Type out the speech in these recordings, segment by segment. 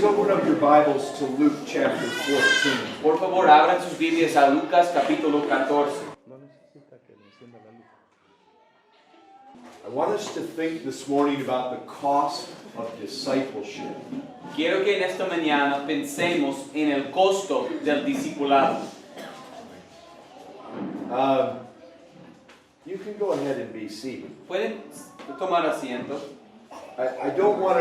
open up your Bibles to Luke chapter 14. Por favor, abran sus Biblias a Lucas capítulo 14. I want us to think this morning about the cost of discipleship. Quiero que en esta mañana pensemos en el costo del discipulado. You can go ahead and be seated. ¿Pueden tomar asiento? I don't want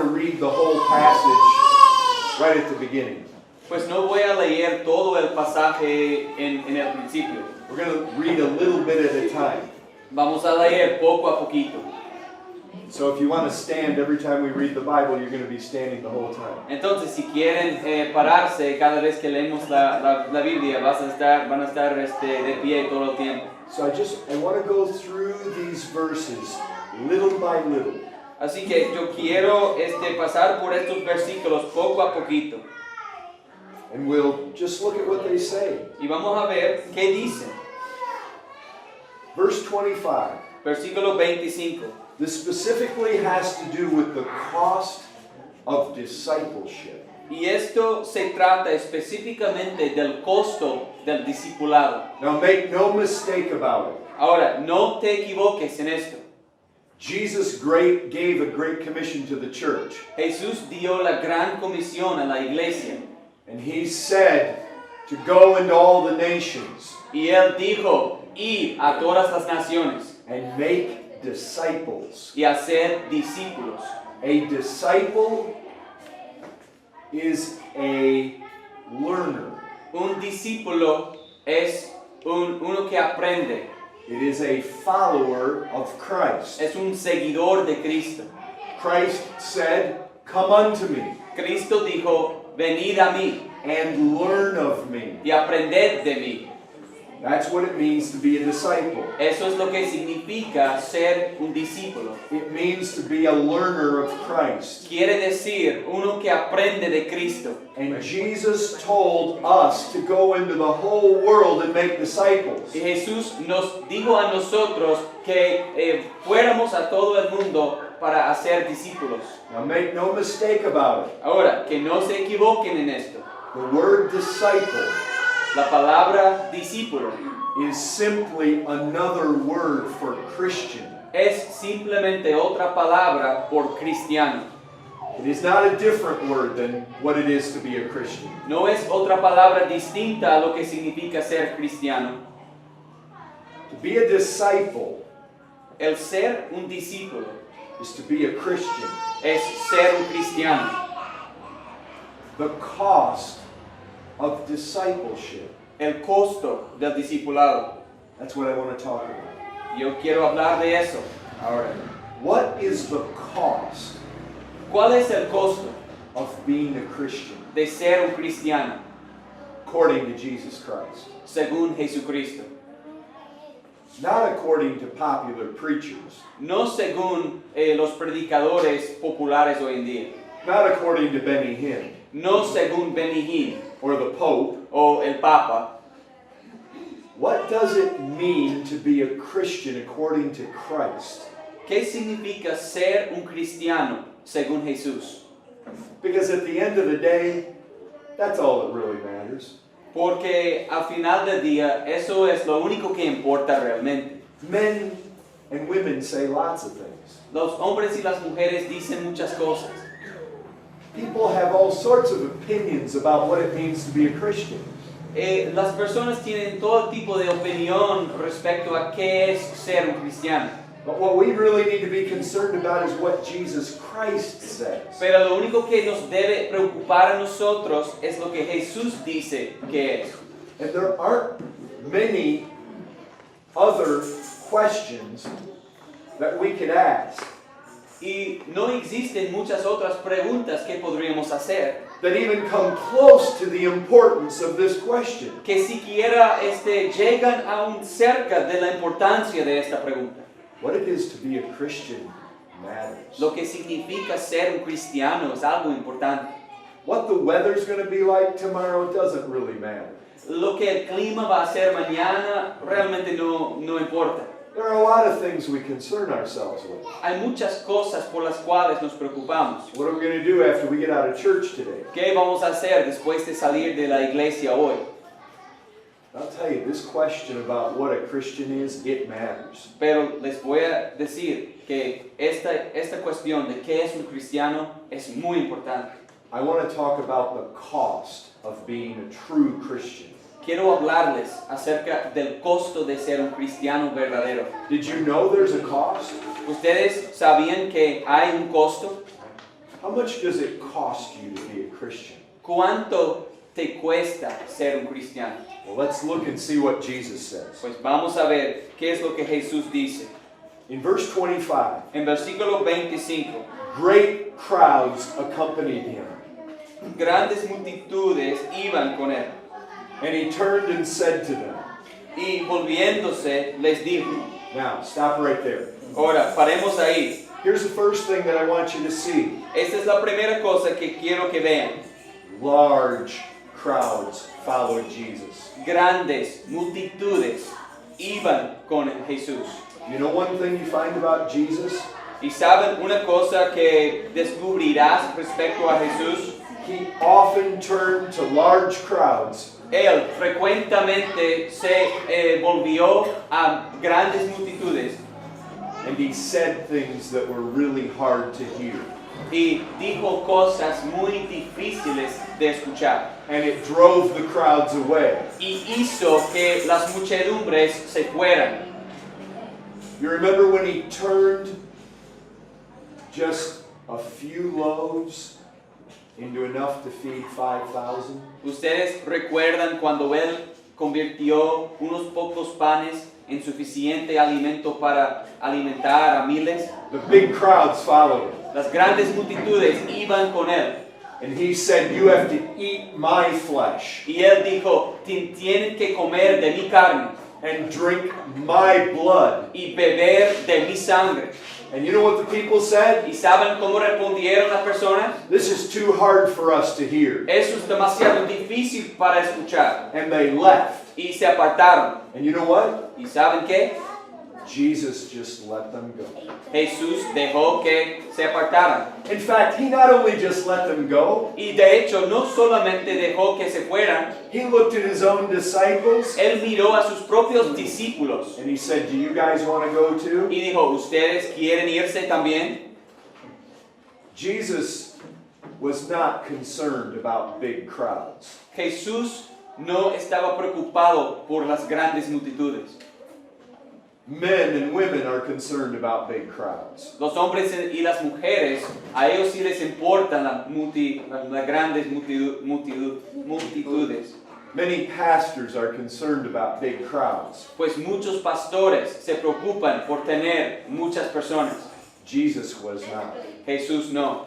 to read the whole passage right at the beginning. Pues no voy a leer todo el pasaje en el principio. We're going to read a little bit at a time. Vamos a leer poco a poquito. So if you want to stand every time we read the Bible, you're going to be standing the whole time. Entonces, si quieren pararse cada vez que leemos la Biblia, van a estar de pie todo el tiempo. So I want to go through these verses little by little. Así que yo quiero pasar por estos versículos poco a poquito. And we'll just look at what they say. Y vamos a ver qué dicen. Verse 25. Versículo 25. This specifically has to do with the cost of discipleship. Y esto se trata específicamente del costo del discipulado. Now make no mistake about it. Ahora, no te equivoques en esto. Jesus gave a great commission to the church. Jesús dio la gran comisión a la iglesia. And he said to go into all the nations. Y él dijo, ir a todas las naciones. And make disciples. Y hacer discípulos. A disciple is a learner. Un discípulo es uno que aprende. It is a follower of Christ. Es un seguidor de Cristo. Christ said, "Come unto me." Cristo dijo, venid a mí. And learn of me. Y aprended de mí. That's what it means to be a disciple. Eso es lo que significa ser un discípulo. It means to be a learner of Christ. Quiere decir uno que aprende de Cristo. And Jesus told us to go into the whole world and make disciples. Y Jesús nos dijo a nosotros que fuéramos a todo el mundo para hacer discípulos. Now make no mistake about it. Ahora, que no se equivoquen en esto. The word disciple, la palabra discípulo, is simply another word for Christian. Es simplemente otra palabra por cristiano. It is not a different word than what it is to be a Christian. No es otra palabra distinta a lo que significa ser cristiano. To be a disciple, el ser un discípulo, is to be a Christian. Es ser un cristiano. The cost of discipleship. El costo del discipulado. That's what I want to talk about. Yo quiero hablar de eso ahora. What is the cost? ¿Cuál es el costo of being a Christian? De ser un cristiano. According to Jesus Christ. Según Jesucristo. Not according to popular preachers. No según los predicadores populares hoy en día. Not according to Benny Hinn. No según Benny Hinn. Or the Pope. O el Papa. What does it mean to be a Christian according to Christ? ¿Qué significa ser un cristiano según Jesús? Because at the end of the day, that's all that really matters. Porque al final del día, eso es lo único que importa realmente. Men and women say lots of things. Los hombres y las mujeres dicen muchas cosas. People have all sorts of opinions about what it means to be a Christian. Las personas tienen todo tipo de opinión respecto a qué es ser un cristiano. But what we really need to be concerned about is what Jesus Christ says. Pero lo único que nos debe preocupar a nosotros es lo que Jesús dice que es. And there aren't many other questions that we could ask. Y no existen muchas otras preguntas que podríamos hacer that even come close to the importance of this question. Que siquiera llegan aún cerca de la importancia de esta pregunta. What it is to be a Christian matters. Lo que significa ser un cristiano es algo importante. What the weather's going to be like tomorrow doesn't really matter. Lo que el clima va a ser mañana realmente no importa. There are a lot of things we concern ourselves with. Hay muchas cosas por las cuales nos preocupamos. What are we going to do after we get out of church today? ¿Qué vamos a hacer después de salir de la iglesia hoy? I'll tell you, this question about what a Christian is, it matters. Pero les voy a decir que esta cuestión de qué es un cristiano es muy importante. I want to talk about the cost of being a true Christian. Quiero hablarles acerca del costo de ser un cristiano verdadero. Did you know there's a cost? ¿Ustedes sabían que hay un costo? How much does it cost you to be a Christian? ¿Cuánto te cuesta ser un cristiano? Well, let's look and see what Jesus says. Pues vamos a ver qué es lo que Jesús dice. In verse 25, En versículo 25, great crowds accompanied him. grandes multitudes iban con él. And he turned and said to them. Y volviéndose les dijo, Now, stop right there. ahora paremos ahí. Here's the first thing that I want you to see. Esta es la primera cosa que quiero que vean. Large crowds followed Jesus. Grandes multitudes iban con Jesús. You know one thing you find about Jesus? Y saben una cosa que descubrirás respecto a Jesús. He often turned to large crowds Él frecuentemente se volvió a grandes multitudes and he said things that were really hard to hear. y dijo cosas muy difíciles de escuchar. And it drove the crowds away. Y hizo que las muchedumbres se fueran. You remember when he turned just a few loaves into enough to feed 5,000? ¿Ustedes recuerdan cuando Él convirtió unos pocos panes en suficiente alimento para alimentar a miles? The big crowds followed him. Las grandes multitudes iban con Él. And he said, you have to eat my flesh Y Él dijo, tienen que comer de mi carne and drink my blood. y beber de mi sangre. And you know what the people said? ¿Y saben cómo respondieron las personas? This is too hard for us to hear. Eso es demasiado difícil para escuchar. And they left. Y se apartaron. And you know what? ¿Y saben qué? Jesus just let them go. Jesús dejó que se apartaran. In fact, he not only just let them go, Y de hecho, no solamente dejó que se fueran, he looked at his own disciples Él miró a sus propios discípulos and he said, do you guys want to go too? y dijo, ¿ustedes quieren irse también? Jesus was not concerned about big crowds. Jesús no estaba preocupado por las grandes multitudes. Men and women are concerned about big crowds. Los hombres y las mujeres, a ellos sí les importan las grandes multitudes. Many pastors are concerned about big crowds. Pues muchos pastores se preocupan por tener muchas personas. Jesus was not. Jesús no.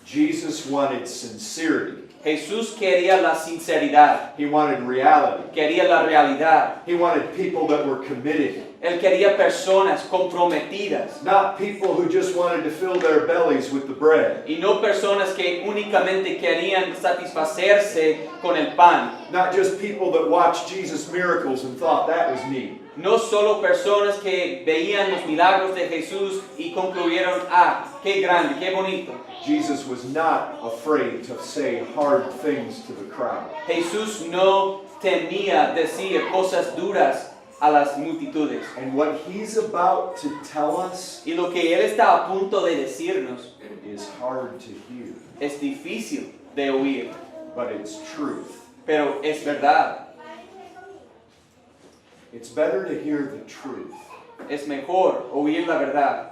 Jesus wanted sincerity. Jesús quería la sinceridad, He wanted reality. quería la realidad. He wanted people that were committed. Él quería personas comprometidas Not people who just wanted to fill their bellies with the bread. y no personas que únicamente querían satisfacerse con el pan. Not just people that watched Jesus' miracles and thought that was neat. No solo personas que veían los milagros de Jesús y concluyeron, qué grande, qué bonito. Jesus was not afraid to say hard things to the crowd. Jesús no temía decir cosas duras a las multitudes. And what he's about to tell us Y lo que Él está a punto de decirnos is hard to hear, es difícil de oír, but it's truth. pero es verdad. It's better to hear the truth, Es mejor oír la verdad,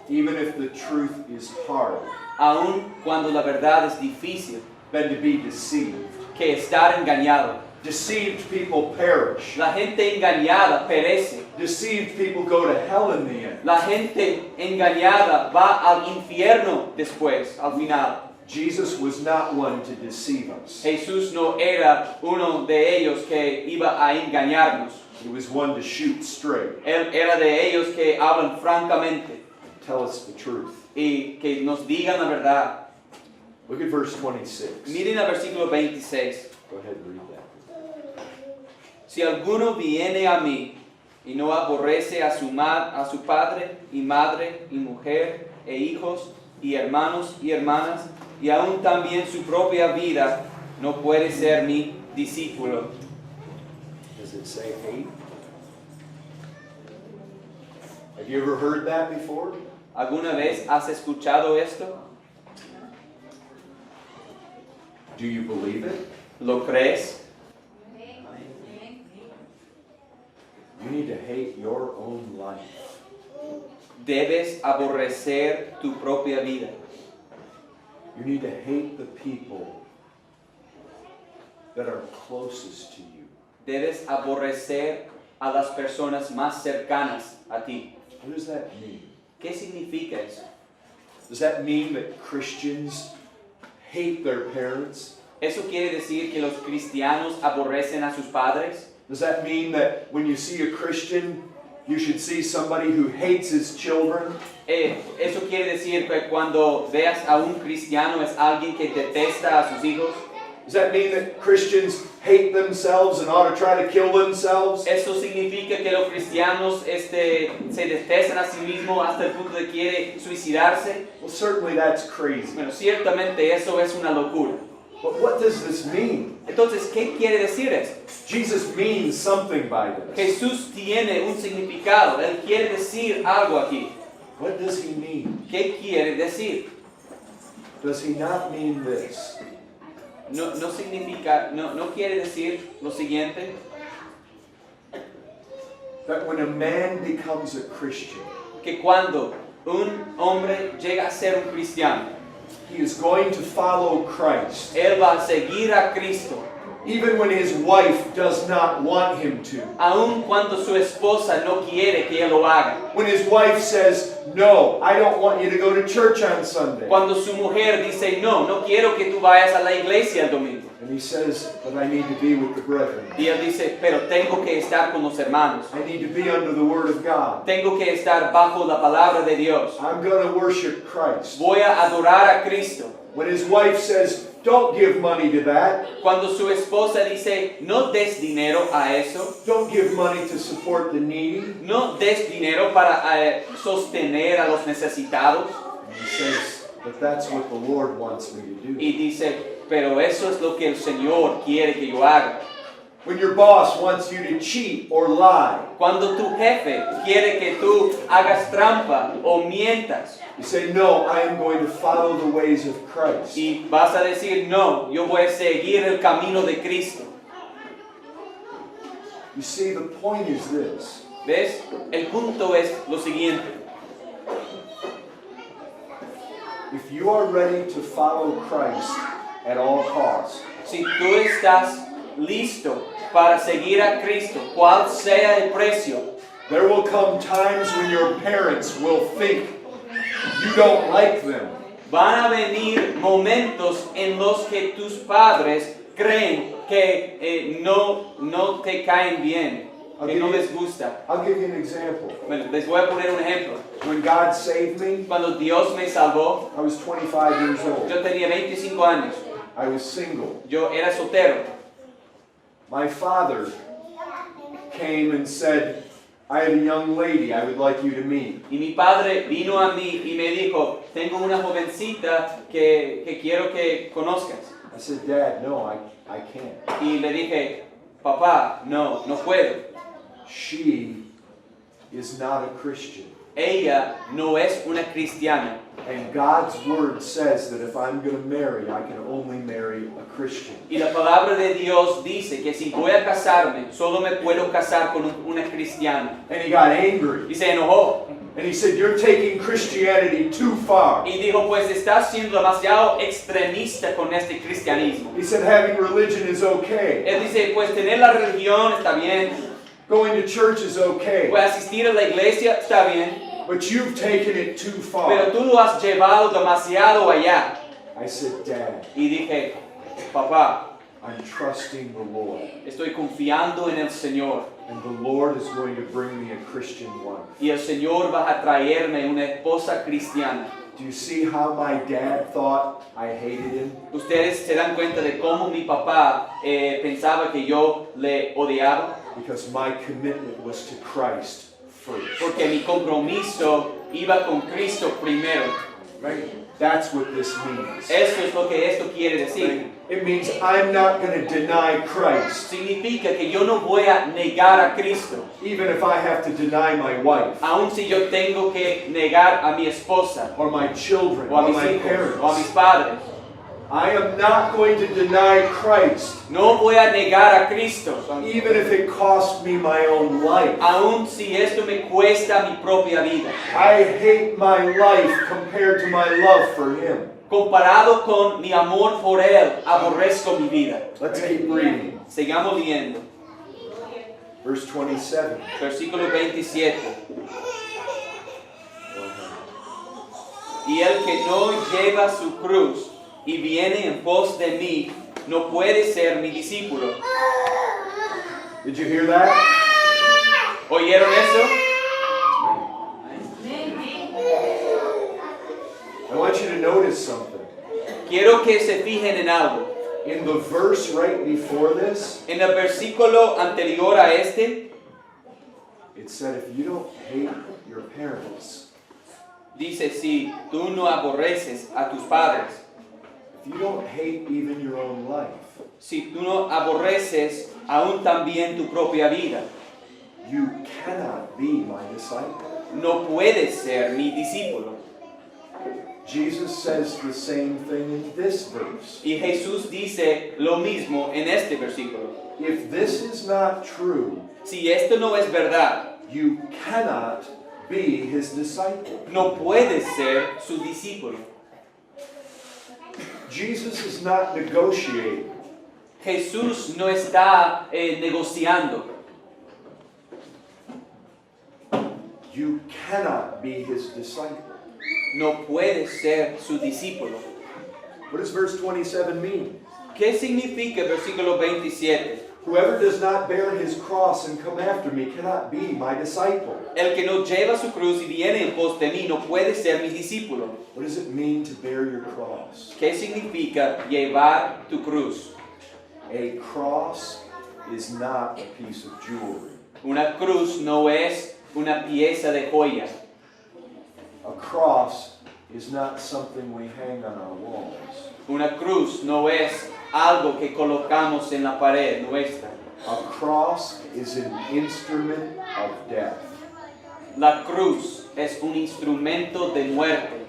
even if the truth is hard, aun cuando la verdad es difícil, than to be deceived. que estar engañado. Deceived people perish. La gente engañada perece. Deceived people go to hell in the end. La gente engañada va al infierno después, al final. Jesus was not one to deceive us. Jesús no era uno de ellos que iba a engañarnos. He was one to shoot straight, Él era de ellos que hablan francamente tell us the truth. y que nos digan la verdad. Look at verse 26. Miren el versículo 26. Go ahead and read that. Si alguno viene a mí y no aborrece a su padre y madre y mujer e hijos y hermanos y hermanas y aún también su propia vida, no puede ser mi discípulo. Does it say hate? Have you ever heard that before? ¿Alguna vez has escuchado esto? Do you believe it? ¿Lo crees? You need to hate your own life. Debes aborrecer tu propia vida. You need to hate the people that are closest to you. Debes aborrecer a las personas más cercanas a ti. What does that mean? ¿Qué significa eso? Does that mean that Christians hate their parents? ¿Eso quiere decir que los cristianos aborrecen a sus padres? Does that mean that when you see a Christian, you should see somebody who hates his children? ¿Eso quiere decir que cuando veas a un cristiano es alguien que detesta a sus hijos? Does that mean that Christians hate themselves and ought to try to kill themselves? ¿Eso significa que los cristianos se detestan a sí mismos hasta el punto de quiere suicidarse? Well, certainly that's crazy. Bueno, ciertamente eso es una locura. But what does this mean? Entonces, ¿qué quiere decir esto? Jesus means something by this. Jesús tiene un significado. Él quiere decir algo aquí. What does he mean? ¿Qué quiere decir? Does he not mean this? No quiere decir lo siguiente. That when a man becomes a Christian, Que cuando un hombre llega a ser un cristiano, he is going to follow Christ, él va a seguir a Cristo, even when his wife does not want him to. aun cuando su esposa no quiere que él lo haga. When his wife says, "No, I don't want you to go to church on Sunday." Cuando su mujer dice, no quiero que tú vayas a la iglesia el domingo. And he says, "But I need to be with the brethren. Y él dice, pero tengo que estar con los hermanos. I need to be under the word of God. Tengo que estar bajo la palabra de Dios. I'm going to worship Christ." Voy a adorar a Cristo. When his wife says, "Don't give money to that. Cuando su esposa dice, no des dinero a eso, Don't give money to support the needy." no des dinero para sostener a los necesitados. And he says, "But that's what the Lord wants me to do." Y dice, pero eso es lo que el Señor quiere que yo haga. When your boss wants you to cheat or lie, Cuando tu jefe quiere que tú hagas trampa o mientas, you say, "No, I am going to follow the ways of Christ." y vas a decir, no, yo voy a seguir el camino de Cristo. You see, the point is this. ¿Ves? El punto es lo siguiente. If you are ready to follow Christ at all costs, Si tú estás listo para seguir a Cristo, cual sea el precio, there will come times when your parents will think you don't like them. van a venir momentos en los que tus padres creen que no te caen bien, que no les gusta. I'll give you an example. Bueno, les voy a poner un ejemplo. When God saved me, Cuando Dios me salvó, I was 25 years old. yo tenía 25 años. I was single. Yo era soltero. My father came and said, "I have a young lady I would like you to meet." Y mi padre vino a mí y me dijo, tengo una jovencita que quiero que conozcas. I said, "Dad, no, I can't. Y le dije, papá, no puedo. She is not a Christian." Ella no es una cristiana. And God's word says that if I'm going to marry, I can only marry a Christian. Y la palabra de Dios dice que si voy a casarme, solo me puedo casar con una cristiana. And he got angry. Y se enojó. And he said, "You're taking Christianity too far." Y dijo, pues estás siendo demasiado extremista con este cristianismo. He said, "Having religion is okay. Él dice, pues tener la religión está bien. Going to church is okay. Pues asistir a la iglesia está bien. But you've taken it too Pero far." tú lo has llevado demasiado allá. I said, "Dad, Y dije, papá, I'm trusting the Lord. estoy confiando en el Señor. And the Lord is going to bring me a Christian wife." Y el Señor va a traerme una esposa cristiana. Do you see how my dad thought I hated him? Ustedes se dan cuenta de cómo mi papá pensaba que yo le odiaba. Because my commitment was to Christ first. Porque mi compromiso iba con Cristo primero. Right? That's what this means. Esto es lo que esto quiere decir. Right? It means I'm not going to deny Christ. Significa que yo no voy a negar a Cristo. Even if I have to deny my wife. Aun si yo tengo que negar a mi esposa. Or my children. O a Or mis my hijos. parents. O a mis padres. I am not going to deny Christ. No voy a negar a Cristo. Even if it costs me my own life. Aun si esto me cuesta mi propia vida. I hate my life compared to my love for Him. Comparado con mi amor por Él, aborrezco mi vida. Let's keep reading. Sigamos leyendo. Verse 27. Versículo 27. Y el que no lleva su cruz y viene en pos de mí, no puede ser mi discípulo. Did you hear that? ¿Oyeron eso? I want you to notice something. Quiero que se fijen en algo. In the verse right before this, En el versículo anterior a este, it said if you don't hate your parents, dice, si tú no aborreces a tus padres, if you don't hate even your own life, si tú no aborreces aún también tu propia vida, you cannot be my disciple. no puedes ser mi discípulo. Jesus says the same thing in this verse. Y Jesús dice lo mismo en este versículo. If this is not true, Si esto no es verdad, you cannot be His disciple. no puedes ser su discípulo. Jesus is not negotiating. Jesús no está negociando. You cannot be His disciple. No puedes ser su discípulo. What does verse 27 mean? ¿Qué significa el versículo 27? Whoever does not bear his cross and come after me cannot be my disciple. El que no lleva su cruz y viene en pos de mí no puede ser mi discípulo. What does it mean to bear your cross? ¿Qué significa llevar tu cruz? A cross is not a piece of jewelry. Una cruz no es una pieza de joya. A cross is not something we hang on our walls. Una cruz no es algo que colocamos en la pared nuestra. A cross is an instrument of death. La cruz es un instrumento de muerte.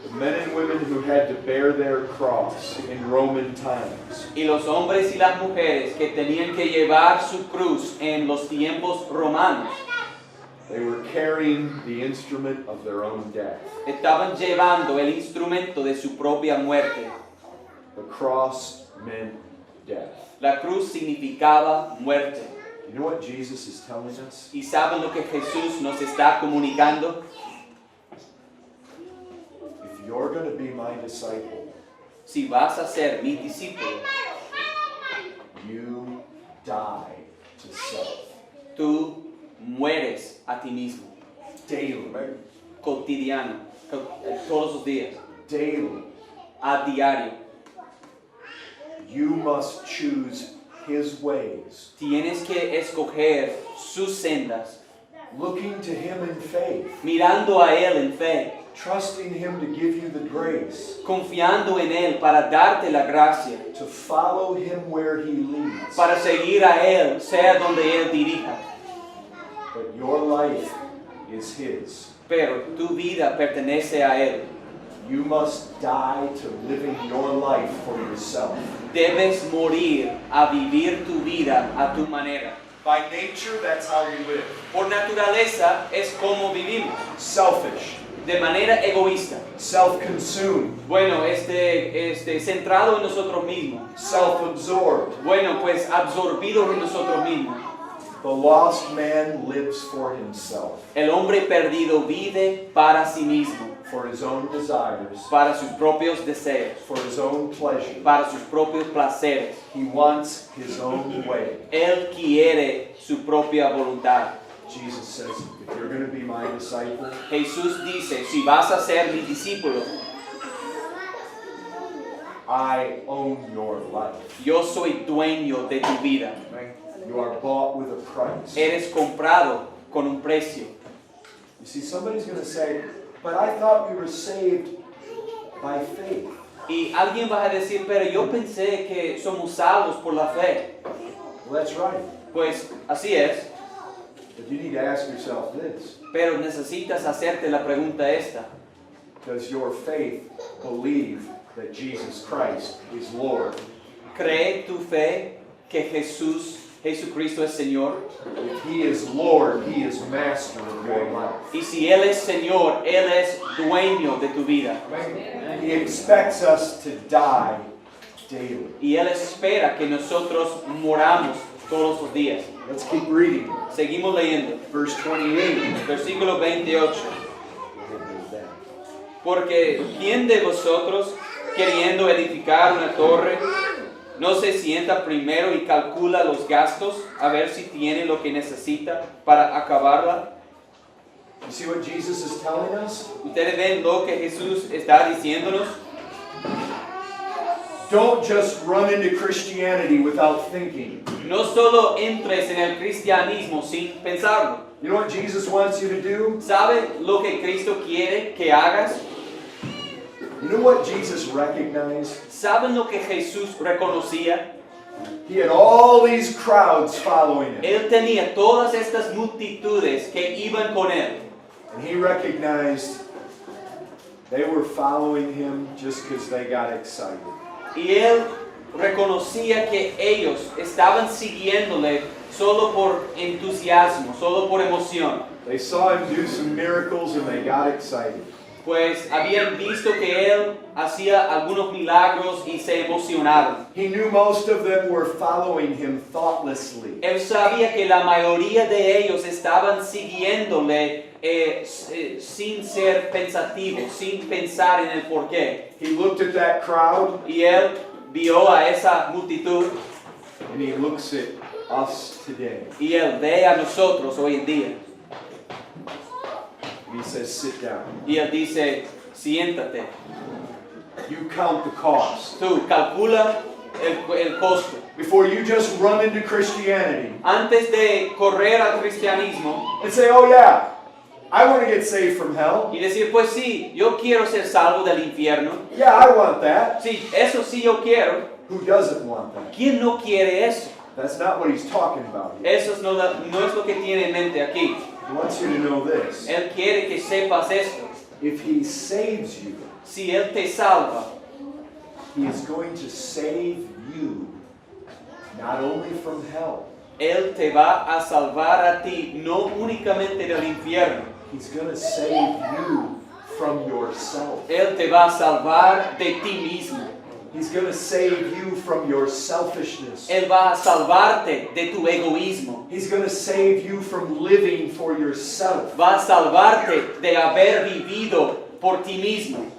The men and women who had to bear their cross in Roman times, Y los hombres y las mujeres que tenían que llevar su cruz en los tiempos romanos they were carrying the instrument of their own death. estaban llevando el instrumento de su propia muerte. The cross meant death. La cruz significaba muerte. You know what Jesus is telling us? ¿Y saben lo que Jesús nos está comunicando? If you're going to be my disciple, Si vas a ser mi discípulo, you die to self tú mueres a ti mismo. daily. Cotidiano, todos los días, Daily. a diario. You must choose His ways, Tienes que escoger sus sendas, looking to Him in faith, mirando a Él en fe, trusting Him to give you the grace, confiando en Él para darte la gracia, to follow Him where He leads. para seguir a Él, sea donde Él dirija. But your life is His. Pero tu vida pertenece a Él. You must die to living your life for yourself. Debes morir a vivir tu vida a tu manera. By nature, that's how we live. Por naturaleza es como vivimos, Selfish, de manera egoísta. self-consumed, Bueno, centrado en nosotros mismos. self-absorbed. Bueno, pues absorbidos en nosotros mismos. The lost man lives for himself, El hombre perdido vive para sí mismo, for his own desires, para sus propios deseos, for his own pleasure. para sus propios placeres. He wants his own way. Él quiere su propia voluntad. Jesus says, if you're going to be my disciple, Jesús dice, si vas a ser mi discípulo, I own your life. Yo soy dueño de tu vida. You are bought with a price. Eres comprado con un precio. You see, somebody's going to say, but I thought we were saved by faith. Y alguien va a decir, pero yo pensé que somos salvos por la fe. Well, that's right. Pues así es, But you need to ask yourself this. pero necesitas hacerte la pregunta esta. Does your faith believe that Jesus Christ is Lord? ¿Cree tu fe que Jesucristo es Señor? If He is Lord, He is master of your life. Y si Él es Señor, Él es dueño de tu vida. He expects us to die daily. Y Él espera que nosotros moramos todos los días. Let's keep reading. Seguimos leyendo. Verse 28. Versículo 28. Porque ¿quién de vosotros, queriendo edificar una torre, no se sienta primero y calcula los gastos a ver si tiene lo que necesita para acabarla? You see what Jesus is telling us? ¿Ustedes ven lo que Jesús está diciéndonos? Don't just run into Christianity without thinking. No solo entres en el cristianismo sin pensarlo. You know what Jesus wants you to do? ¿Sabe lo que Cristo quiere que hagas? You know what Jesus recognized? ¿Saben lo que Jesús reconocía? He had all these crowds following him. Él tenía todas estas multitudes que iban con él. And he recognized they were following him just because they got excited. Y él reconocía que ellos estaban siguiéndole solo por entusiasmo, solo por emoción. They saw him do some miracles and they got excited. Pues habían visto que él hacía algunos milagros y se emocionaron. He knew most of them were following him thoughtlessly. Él sabía que la mayoría de ellos estaban siguiéndole sin ser pensativos, sin pensar en el porqué. He looked at that crowd Y él vio a esa multitud and he looks at us today. y él ve a nosotros hoy en día. And he says, sit down. Y él dice, siéntate. You count the cost. Tú calcula el costo. Before you just run into Christianity Antes de correr al cristianismo and say, oh yeah, I want to get saved from hell. y decir, pues sí, yo quiero ser salvo del infierno. Yeah, I want that. Sí, eso sí yo quiero. Who doesn't want that? ¿Quién no quiere eso? That's not what he's talking about here. Eso no es lo que tiene en mente aquí. He wants you to know this. Él quiere que sepas esto. If he saves you, Si Él te salva, he is going to save you not only from hell, Él te va a salvar a ti, no únicamente del infierno. he's going to save you from yourself. Él te va a salvar de ti mismo. He's going to save you from your selfishness. Él va a salvarte de tu egoísmo. He's going to save you from living for yourself. Va a salvarte de haber vivido por ti mismo.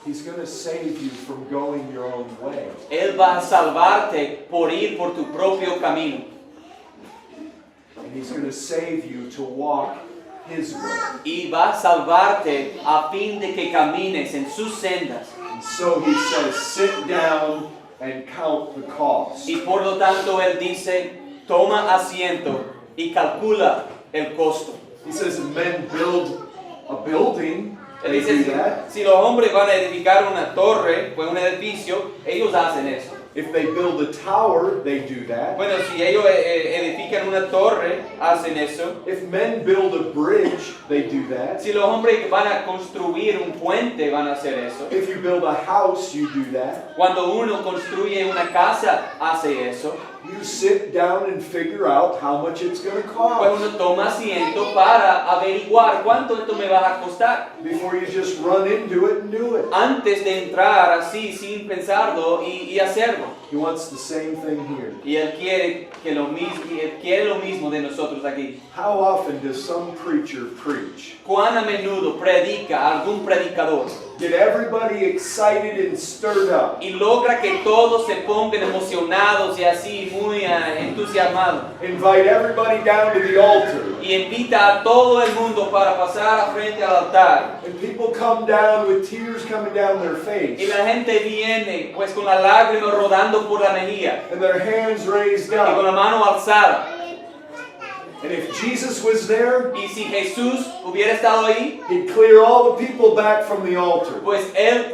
He's going to save you from going your own way. Él va a salvarte por ir por tu propio camino. And he's going to save you to walk his way. Y va a salvarte a fin de que camines en sus sendas. And so he says, sit down and count the cost. Y por lo tanto Él dice, toma asiento y calcula el costo. He says, men build a building. Él They dice, do that. si los hombres van a edificar una torre, pues un edificio, ellos hacen eso. If they build a tower, they do that. Bueno, si ellos edifican una torre, hacen eso. If men build a bridge, they do that. Si los hombres van a construir un puente, van a hacer eso. If you build a house, you do that. Cuando uno construye una casa, hace eso. You sit down and figure out how much it's going to Pues cost uno toma asiento para averiguar cuánto esto me va a costar. before you just run into it and do it. Antes de entrar así, sin pensarlo y hacerlo. He wants the same thing here. Y Él quiere lo mismo de nosotros aquí. How often does some preacher preach ¿Cuán a menudo predica algún predicador get everybody excited and stirred up. Y logra que todos se pongan emocionados y así muy entusiasmados. Invite everybody down to the altar. Y invita a todo el mundo para pasar frente al altar. And people come down with tears coming down their face. Y la gente viene pues con las lágrimas rodando por la mejilla. And their hands raised Y con la up. mano alzada. And if Jesus was there, Y si Jesús hubiera estado ahí, he'd clear all the people back from the altar. pues él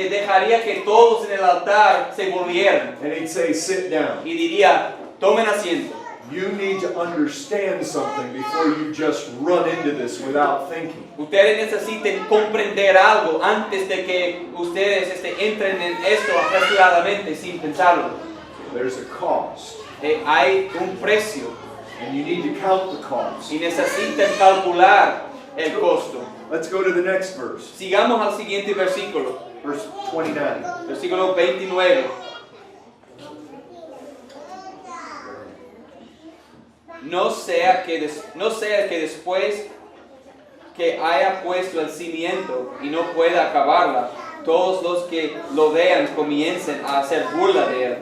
dejaría que todos en el altar se volvieran. And he'd say, sit down. Y diría, tomen asiento. You need to understand something before you just run into this without thinking. Ustedes necesitan comprender algo antes de que ustedes entren en esto apresuradamente sin pensarlo. There's a cost. Hay un precio And you need to count the cost. y necesitan calcular el costo. Let's go to the next verse. Sigamos al siguiente versículo, Verse 29. versículo 29. No sea que después que haya puesto el cimiento y no pueda acabarla, todos los que lo vean comiencen a hacer burla de él.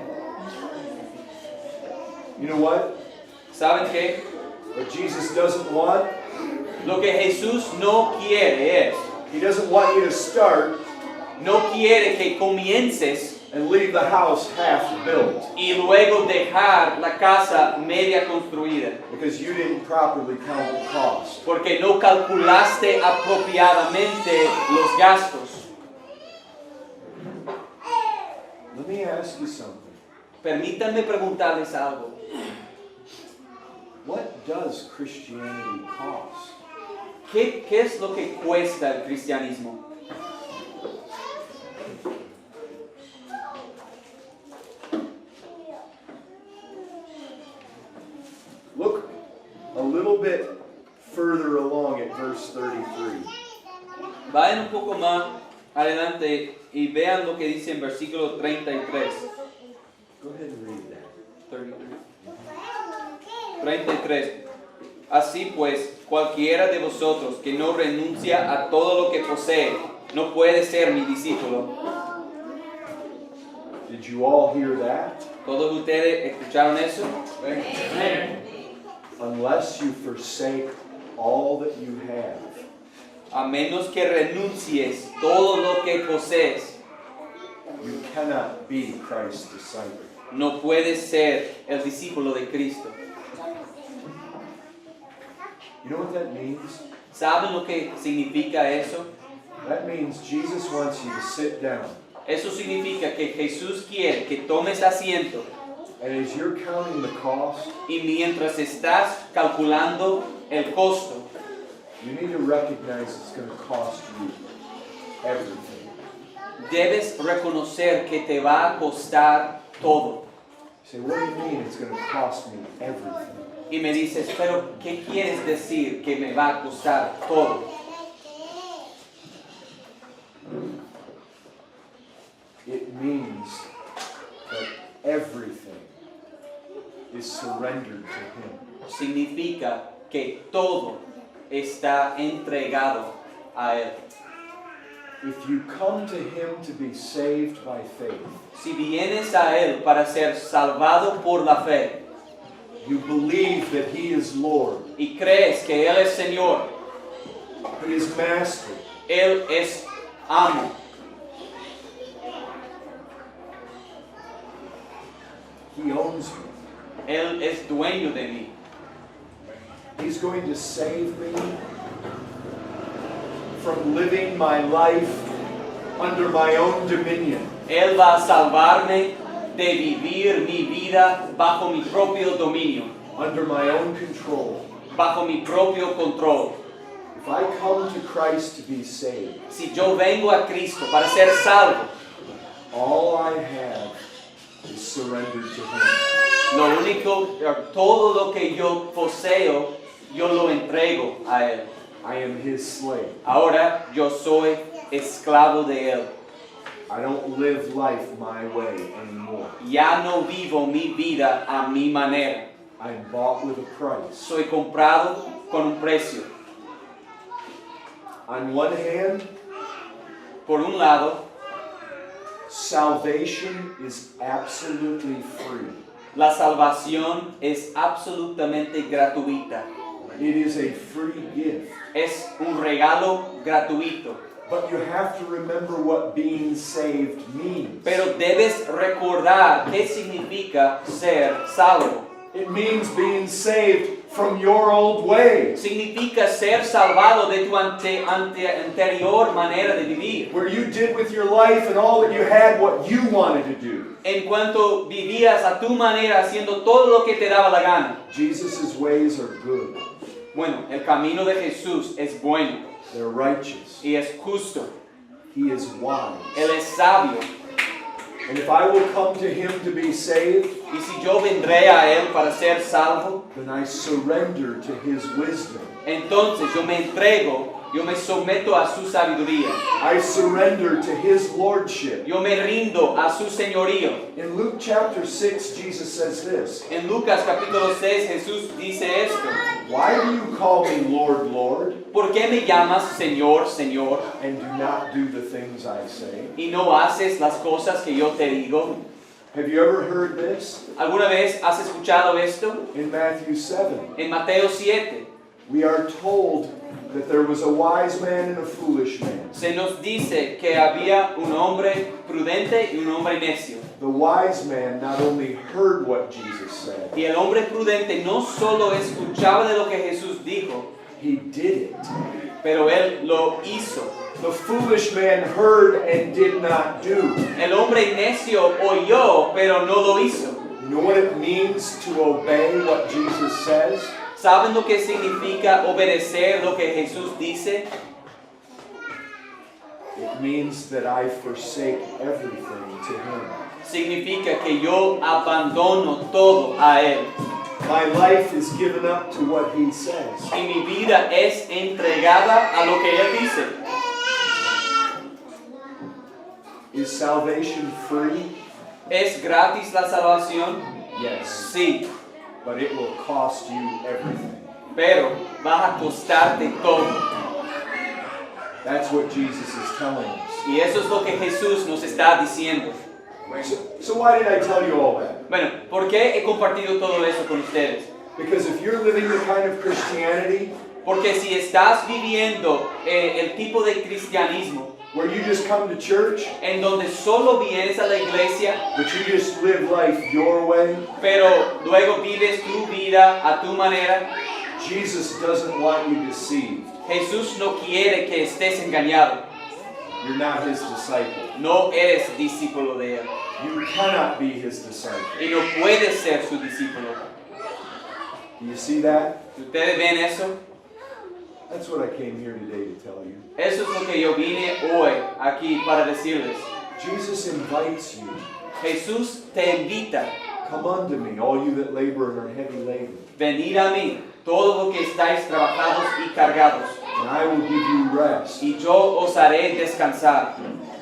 You know what? ¿Saben qué? What Jesus doesn't want, Lo que Jesús no quiere es, he doesn't want you to start no quiere que comiences and leave the house half built y luego dejar la casa media construida, because you didn't properly count the cost. porque no calculaste apropiadamente los gastos. Let me ask you something. Permítanme preguntarles algo. What does Christianity cost? ¿Qué es lo que cuesta el cristianismo? Look a little bit further along at verse 33. Vayan un poco más adelante y vean lo que dice en versículo 33. Go ahead and read that. 33. Así pues, cualquiera de vosotros que no renuncia a todo lo que posee, no puede ser mi discípulo. Did you all hear that? ¿Todos ustedes escucharon eso? Unless you forsake all that you have, A menos que renuncies todo lo que posees, you cannot be Christ's disciple. no puedes ser el discípulo de Cristo. You know what that means? ¿Saben lo que significa eso? That means Jesus wants you to sit down. Eso significa que Jesús quiere que tomes asiento And as you're counting the cost, y mientras estás calculando el costo, you need to recognize it's going to cost you everything. debes reconocer que te va a costar todo. You say, what do you mean it's going to cost me everything? Y me dices, pero ¿qué quieres decir que me va a costar todo? It means that everything is surrendered to Him. Significa que todo está entregado a Él. If you come to Him to be saved by faith, Si vienes a Él para ser salvado por la fe you believe that He is Lord, y crees que Él es Señor, He is Master, Él es amo, He owns me, Él es dueño de mí, He's going to save me from living my life under my own dominion. Él va a salvarme de vivir mi vida bajo mi propio dominio, Under my own control. bajo mi propio control. If I come to Christ to be saved, Si yo vengo a Cristo para ser salvo, all I have is surrendered to Him. lo único, todo lo que yo poseo, yo lo entrego a Él. I am His slave. Ahora yo soy esclavo de Él. I don't live life my way anymore. Ya no vivo mi vida a mi manera. I'm bought with a price. Soy comprado con un precio. On one hand, Por un lado, salvation is absolutely free. la salvación es absolutamente gratuita. It is a free gift. Es un regalo gratuito. But you have to remember what being saved means. Pero debes recordar qué significa ser salvo. It means being saved from your old ways, Significa ser salvado de tu anterior manera de vivir. where you did with your life and all that you had what you wanted to do. En cuanto vivías a tu manera haciendo todo lo que te daba la gana. Jesus' ways are good. Bueno, el camino de Jesús es bueno They're righteous. y es justo. He is wise. Él es sabio. And if I will come to him to be saved, Y si yo vendré a Él para ser salvo, then I surrender to his wisdom. entonces yo me entrego, yo me someto a su sabiduría. I surrender to his lordship. Yo me rindo a su señorío. In Luke chapter 6, Jesus says this, En Lucas capítulo 6 Jesús dice esto. "Why do you call me Lord, Lord, ¿Por qué me llamas Señor, Señor, and do not do the things I say?" y no haces las cosas que yo te digo? Have you ever heard this? ¿Alguna vez has escuchado esto? In Matthew 7, En Mateo 7 we are told that there was a wise man and a foolish man. se nos dice que había un hombre prudente y un hombre necio. The wise man not only heard what Jesus said, Y el hombre prudente no solo escuchaba de lo que Jesús dijo, he did it. pero él lo hizo. The foolish man heard and did not do. El hombre necio oyó, pero no lo hizo. You know what it means to obey what Jesus says? ¿Saben lo que significa obedecer lo que Jesús dice? It means that I forsake everything to him. Significa que yo abandono todo a Él. My life is given up to what he says. Y mi vida es entregada a lo que Él dice. Is salvation free? ¿Es gratis la salvación? Yes. Sí, But it will cost you everything. pero va a costarte todo. That's what Jesus is telling us. Y eso es lo que Jesús nos está diciendo. So why did I tell you all that? Bueno, ¿por qué he compartido todo eso con ustedes? Because if you're living the kind of Christianity Porque si estás viviendo el tipo de cristianismo where you just come to church, en donde solo vienes a la iglesia, but you just live life your way, pero luego vives tu vida a tu manera, Jesus doesn't want you deceived. Jesús no quiere que estés engañado. You're not his disciple. No eres discípulo de Él. You cannot be his disciple. Y no puedes ser su discípulo. Do you see that? ¿Ustedes ven eso? That's what I came here today to tell you. Eso es lo que yo vine hoy aquí para decirles. Jesus invites you. Jesús te invita. Come unto me, all you that labor and are heavy laden, Venid a mí, todos los que estáis trabajados y cargados, and I will give you rest. y yo os haré descansar.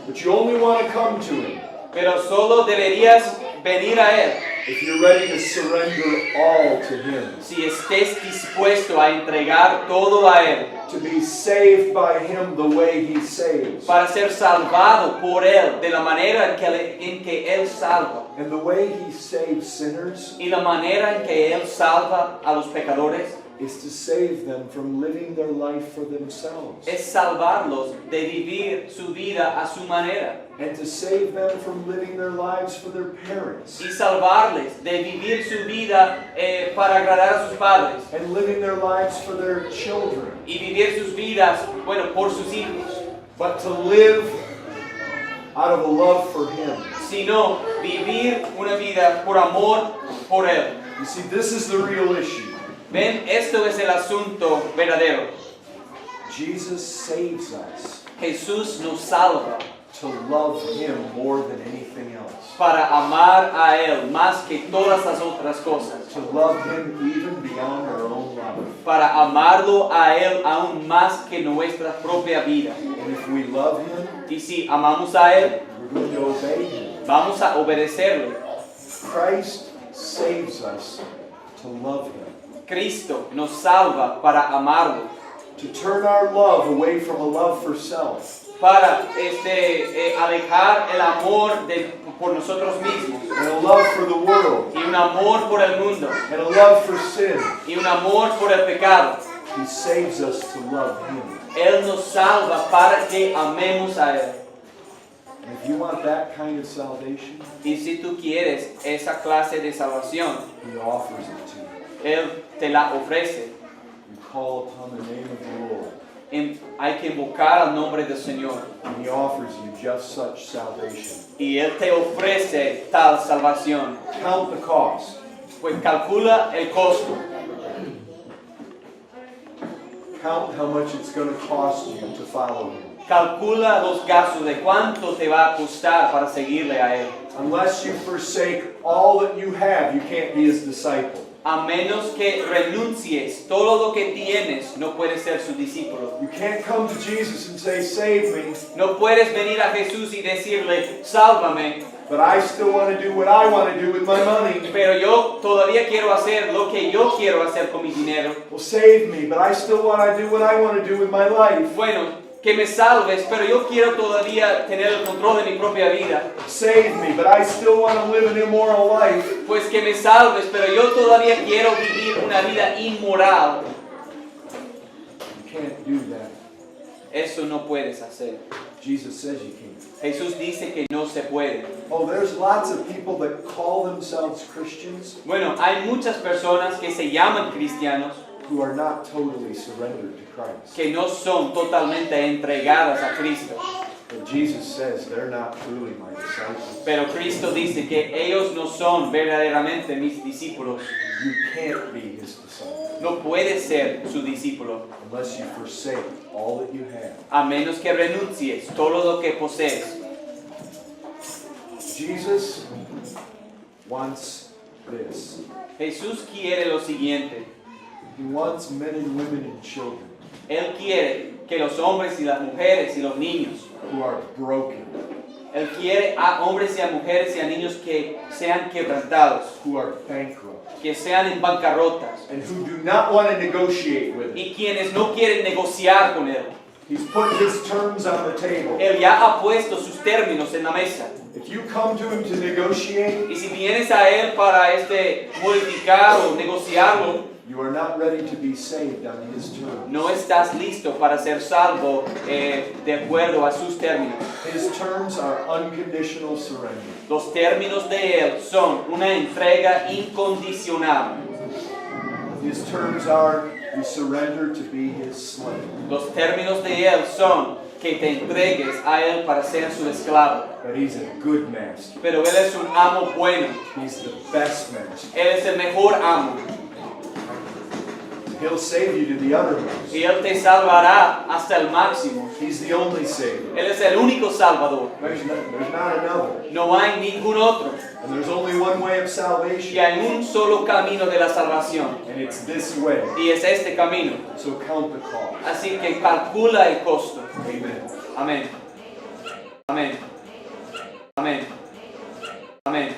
But you only want to come to him Pero solo deberías venir a Él if you're ready to surrender all to him. si estés dispuesto a entregar todo a Él, To be saved by him the way he saves. para ser salvado por Él de la manera en que Él salva, And the way he saves sinners y la manera en que Él salva a los pecadores is to save them from living their life for themselves. es salvarlos de vivir su vida a su manera, And to save them from living their lives for their parents. y salvarles de vivir su vida para agradar a sus padres, And living their lives for their children. y vivir sus vidas, bueno, por sus hijos, But to live out of a love for him. sino vivir una vida por amor por Él. You see, this is the real issue. Ven, esto es el asunto verdadero. Jesus saves us Jesús nos salva to love him more than anything else. para amar a Él más que todas las otras cosas, To love him even beyond our own life. para amarlo a Él aún más que nuestra propia vida. And if we love him, Y si amamos a Él, we're going to obey him. vamos a obedecerle. Christ saves us to love him. Cristo nos salva para amarlo. to turn our love away from a love for self para alejar el amor por nosotros mismos and a love for the world y un amor por el mundo and a love for sin. y un amor por el pecado. He saves us to love Him. Él nos salva para que amemos a Él. And if you want that kind of salvation, Y si tú quieres esa clase de salvación, He offers it to you. Él te la ofrece. You call upon the name of the Lord, Hay que invocar al nombre del Señor. and He offers you just such salvation. Y Él te ofrece tal salvación. Count the cost. Pues calcula el costo. Count how much it's going to cost you to follow Him. Calcula los gastos de cuánto te va a costar para seguirle a Él. Unless you forsake all that you have, you can't be His disciple. A menos que renuncies todo lo que tienes, no puedes ser su discípulo. You can't come to Jesus and say, save me, No puedes venir a Jesús y decirle, sálvame, but I still want to do what I want to do with my money. pero yo todavía quiero hacer lo que yo quiero hacer con mi dinero. Well, save me, but I still want to do what I want to do with my life. Bueno, que me salves, pero yo quiero todavía tener el control de mi propia vida. Save me, but I still want to live an immoral life. Pues que me salves, pero yo todavía quiero vivir una vida inmoral. You can't do that. Eso no puedes hacer. Jesus says you can't. Jesús dice que no se puede. Oh, there's lots of people that call themselves Christians Bueno, hay muchas personas que se llaman cristianos who are not totally surrendered to Christ. que no son totalmente entregadas a Cristo. But Jesus says they're not truly my disciples. Pero Cristo dice que ellos no son verdaderamente mis discípulos. You can't be His disciple No puedes ser su discípulo unless you forsake all that you have. a menos que renuncies todo lo que posees. Jesus wants this. Jesús quiere lo siguiente. He wants men and women and children Él quiere que los hombres y las mujeres y los niños, who are broken, Él quiere a hombres y a mujeres y a niños que sean quebrantados, who are bankrupt, que sean en bancarrotas and who do not want to negotiate with Him. y quienes no quieren negociar con Él. He's put His terms on the table. Él ya ha puesto sus términos en la mesa. If you come to Him to negotiate, Y si vienes a Él para modificar o negociarlo, you are not ready to be saved on His terms. no estás listo para ser salvo de acuerdo a sus términos. His terms are unconditional surrender. Los términos de Él son una entrega incondicional. His terms are you surrender to be His slave. Los términos de Él son que te entregues a Él para ser su esclavo. But He's a good master. Pero Él es un amo bueno. He's the best master. Él es el mejor amo. He'll save you to the uttermost. Y Él te salvará hasta el máximo. He's the only Savior. Él es el único salvador. There's not another. No hay ningún otro. And there's only one way of Y salvation. hay un solo camino de la salvación. And it's this way. Y es este camino. So count the cost. Así que calcula el costo. Amen. Amén. Amén. Amén. Amén.